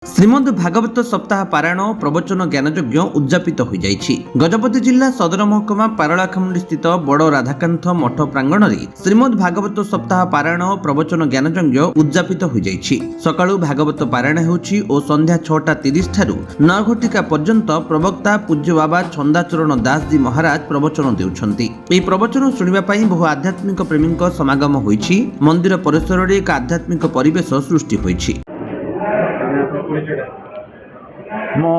ଶ୍ରୀମଦ୍ ଭାଗବତ ସପ୍ତାହ ପାରାୟଣ ଓ ପ୍ରବଚନ ଜ୍ଞାନଯଜ୍ଞ ଉଦ୍ଯାପିତ ହୋଇଯାଇଛି। ଗଜପତି ଜିଲ୍ଲା ସଦର ମହକୁମା ପାରଳାଖେମୁଣ୍ଡି ସ୍ଥିତ ବଡ଼ ରାଧାକାନ୍ତ ମଠ ପ୍ରାଙ୍ଗଣରେ ଶ୍ରୀମଦ୍ ଭାଗବତ ସପ୍ତାହ ପାରାୟଣ ଓ ପ୍ରବଚନ ଜ୍ଞାନଯଜ୍ଞ ଉଦ୍ଯାପିତ ହୋଇଯାଇଛି। ସକାଳୁ ଭାଗବତ ପାରାୟଣ ହେଉଛି ଓ ସନ୍ଧ୍ୟା 6:30 ଠାରୁ 9 ଘଟିକା ପର୍ଯ୍ୟନ୍ତ ପ୍ରବକ୍ତା ପୂଜ୍ୟ ବାବା ଛନ୍ଦାଚରଣ ଦାସଜୀ ମହାରାଜ ପ୍ରବଚନ ଦେଉଛନ୍ତି। ଏହି ପ୍ରବଚନ ଶୁଣିବା ପାଇଁ ବହୁ ଆଧ୍ୟାତ୍ମିକ ପ୍ରେମୀଙ୍କ ସମାଗମ ହୋଇଛି। ମନ୍ଦିର ପରିସରରେ ଏକ ଆଧ୍ୟାତ୍ମିକ ପରିବେଶ ସୃଷ୍ଟି ହୋଇଛି। मो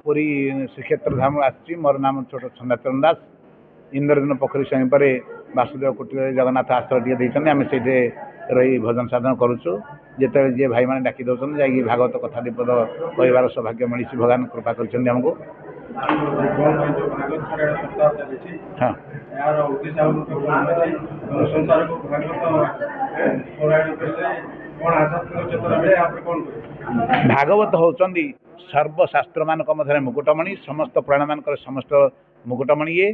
पुरी श्रीक्षेत्र धाम आसी मोर नाम छोट छंदाचरण दास। इंद्रदिन पोखरी समीप वासुदेव कुटीर जगन्नाथ आश्रय टे आम से रही भजन साधन करुचु। जिते जी भाई मैंने डाकी दौरान जा भागवत कथा दीपद कहबार सौभाग्य मिली भगवान कृपा करमको। हाँ भागवत होचंदी सर्वशास्त्र मानक मध्य मुकुटमणि समस्त पुराण मानक समस्त मुकुटमणि ये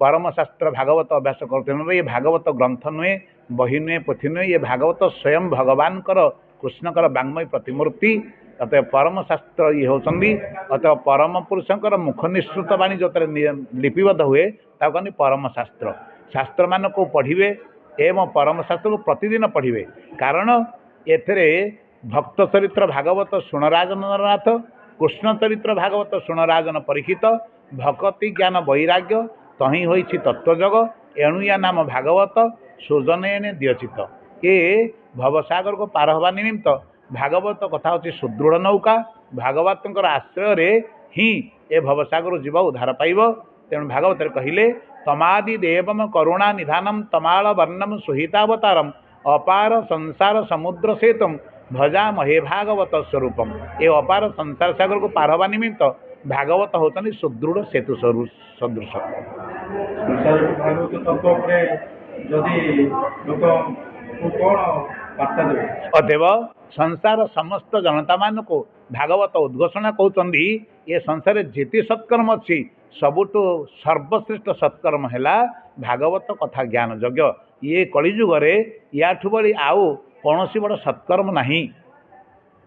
परम शास्त्र भागवत अभ्यास करते ये भागवत ग्रंथ नुहे बही नुहे पोथी नुहे ये भागवत स्वयं भगवान कृष्णकर वाङ्मय प्रतिमूर्ति। अतः परम शास्त्र ये होचंदी अतः परम पुरुषंकर मुख निश्रुत वाणी जो लिपिबद्ध हुए कहते परम शास्त्र। शास्त्र मान को पढ़िए एवं परम शास्त्र को प्रतिदिन पढ़िए कारण एथरे भक्त चरित्र भागवत सुणराजन नाथ कृष्ण चरित्र भागवत सुणराजन परीक्षित भक्ति ज्ञान वैराग्य तही होइछि तत्वजग एणु या नाम भागवत सुजनयने दियचित। ये भवसागर को पार हवा निमित्त भागवत कथा होछि सुदृढ़ नौका। भागवत आश्रय ही ए भवसागर जीव उद्धार पाइब। तेणु भागवत कहले तमादि देवम करुणा निधानम तमाल वर्णम सुहितावतारम अपार संसार समुद्र सेतुम भजा महे भागवत स्वरूपम। ये अपार संसार सागर को पार हवा निमित्त भागवत होती सुदृढ़ सेतु सदृश। अतएव संसार समस्त जनता मान को भागवत उद्घोषणा कहते ये संसार जेते सत्कर्म अच्छी सबुठु सर्वश्रेष्ठ सत्कर्म है भागवत कथा ज्ञान यज्ञ। ये कलिजुगे याठू बड़ी आउ कौन बड़ सत्कर्म नहीं।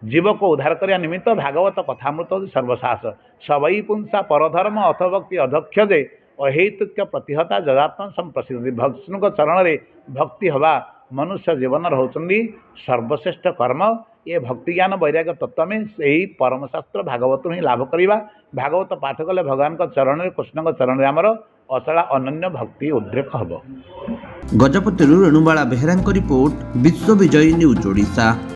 जीव को उद्धार करने निमित्त भागवत कथामृत सर्वसाहस सबई पुंसा परधर्म अथभक्ति अध्यक्षजे अहेतुक्य प्रतिहता जदात्म संप्रसिद्ध। विष्णु चरण में भक्ति हवा मनुष्य जीवन होचंदी सर्वश्रेष्ठ कर्म। ये भक्ति ज्ञान वैराग्य तत्व में यही परम शास्त्र भागवत ही लाभ करवा। भागवत पाठ कले भगवान चरण में कृष्ण चरण में आमर अचला अनन्य भक्ति उद्रेक हम। गजपति रेणुबाला बेहेरा रिपोर्ट विश्व विजयी न्यूज ओडिशा।